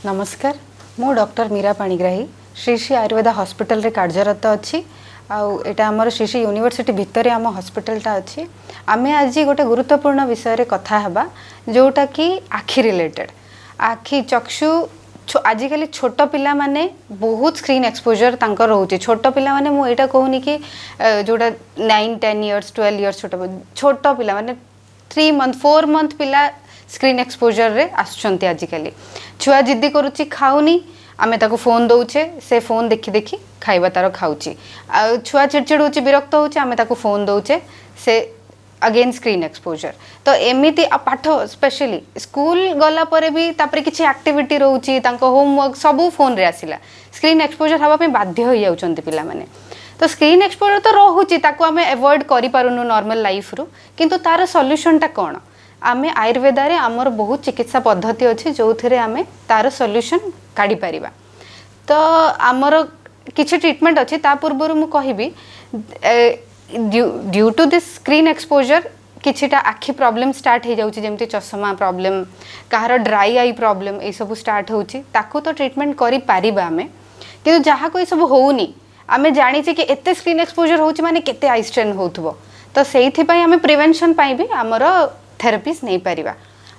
नमस्कार मु doctor Meera Panigrahi Shri Shri Ayurveda hospital रे कार्यरत अच्छी आटा आमर श्री श्री यूनिवर्सिटी भितर आम हॉस्पिटलटा अच्छी आमे आज गोटे गुरुत्वपूर्ण विषय रे कथा हेबा जोटा कि आखि रिलेटेड आखि चक्षु आजिकल छोट पिला माने बहुत स्क्रीन एक्सपोजर तांकर रोचे छोट पिला माने मु एटा कहूनी कि जोटा 9-10 इयर्स 12 इयर्स छोट पिला माने 3 मंथ 4 मंथ पिला स्क्रीन एक्सपोजर रे आसुचंती आजिकल छुआ जिद्दी करूची खाऊनी आमे ताको फोन दौचे से फोन देखि देखि खाइबा तार खाऊची छुआ चिड़चिड़ होची विरक्त होची आमे ताको फोन दौचे से अगेन स्क्रीन एक्सपोजर तो एमिति पाठ स्पेशली स्कूल गला परे भी तापरे किछि एक्टिविटी रहउची तांको होमवर्क सबू फोन रे आसिला स्क्रीन एक्सपोजर हवा पे बाध्य हो जाउचंती पिला माने तो स्क्रीन एक्सपोजर तो रहउची ताको आमे अवॉइड करि पारुनु नॉर्मल लाइफ रु किंतु तार सॉल्यूशन ता कोन आमे आयुर्वेदा रे हमर बहुत चिकित्सा पद्धति अछि जोथरे आमे तार सॉल्यूशन काढी परिबा तो हमर किछि ट्रीटमेंट अछि ता पूर्वरु मु कहिबी due to this screen exposure किछिटा आखि प्रॉब्लम स्टार्ट हो जाउची जेमति चश्मा प्रॉब्लम कहार ड्राई आई प्रॉब्लम ए सब स्टार्ट होउची ताकू तो ट्रीटमेंट करि पारिबा आमे किंतु जहा कोई सब होउनी आमे जानि छी कि एते स्क्रीन एक्सपोजर होउची माने केते आई स्ट्रेन होउथबो तो सेइथि पई आमे प्रिवेंशन पई भी हमर थेरेपीज नहीं पारिबा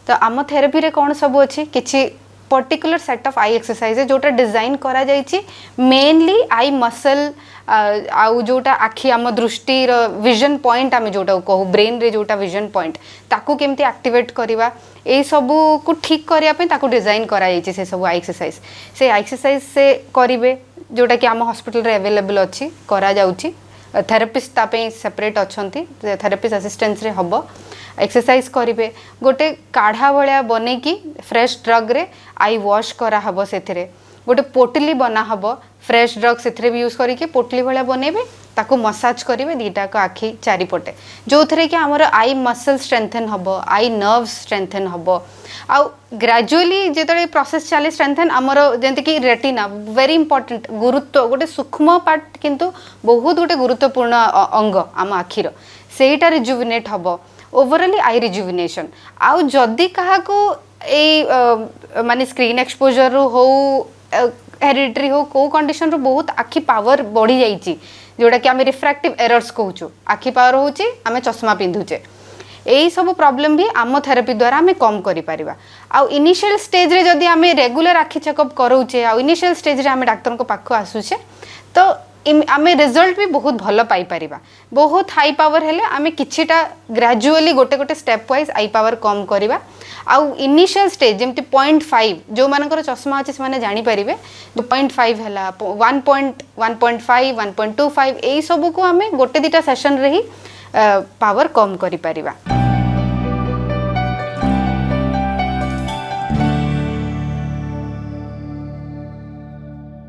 तो आम थेरेपी रे कौन सब अच्छी किसी particular set of I exercise जोटा डिजाइन करा जाइछि मेनली आई मसल आउ जोटा आखि आम दृष्टि विजन पॉइंट आम जोटा कहू ब्रेन रे जोटा विजन पॉइंट ताकू केमती एक्टिवेट करवा ए सबू को ठीक करिया पे ताकू डिजाइन करा जाइछि से सब आई एक्सरसाइज से करिवे जोटा कि आम हॉस्पिटल रे अवेलेबल अछि करा जाउछि थेरेपिस्ट तापे सेपरेट अछंती थेरेपिस्ट असिस्टेंस रे हबो एक्सरसाइज करिवे गोटे काढ़ा भलिया बने कि फ्रेश ड्रग रे आई वॉश करा हबो सेथिरे गोटे पोटली बना हबो फ्रेश ड्रग सेथिरे भी यूज करिके पोटली भलिया बनेबे ताको मसाज करिवे दीटा को आखि चारि पटे जोथरे कि हमर आई मसल स्ट्रेंथन हबो आई नर्व्स स्ट्रेंथन हबो आ ग्रेजुअली जेतले प्रोसेस चले स्ट्रेंथन हमर जेंति कि रेटिना वेरी इंपोर्टेंट गुरुत्व गोटे सूक्ष्म पार्ट किंतु बहुत गोटे गुरुत्वपूर्ण अंग आम आखिर सेटा रिजुविनेट हबो ओवरऑली आई रिजुविनेशन आउ जदि कहा को ए माने स्क्रीन एक्सपोजर रो हो हेरिडिटरी हो को कंडीशन रो बहुत आखि पावर बढ़ी जाइछि जोटा कि आमे रिफ्रैक्टिव एरर्स कहूछु आखि पावर होछि आमे चश्मा पिंधुचे एई सब प्रॉब्लम भी आम थेरेपी द्वारा आमे कम करि परिबा आउ इनिशियल स्टेज रे जदि आमे रेगुलर आखि चेकअप करूचे आउ इनिशियल स्टेज रे आमे डॉक्टर को पाखो आसुचे तो आमे रिजल्ट भी बहुत भल पाई परिबा बहुत हाई पावर हेले आमे किछिटा ग्रेजुअली गोटे गोटे स्टेप वाइज आई पावर कम करिबा आउ इनिशियल स्टेज जेमति 0.5 जो मानकर चश्मा अछि से माने जानि परिबे 0.5 हला 1.5 1.25 एई सब को आमे गोटे दिटा सेशन रे ही पावर कम करि परिबा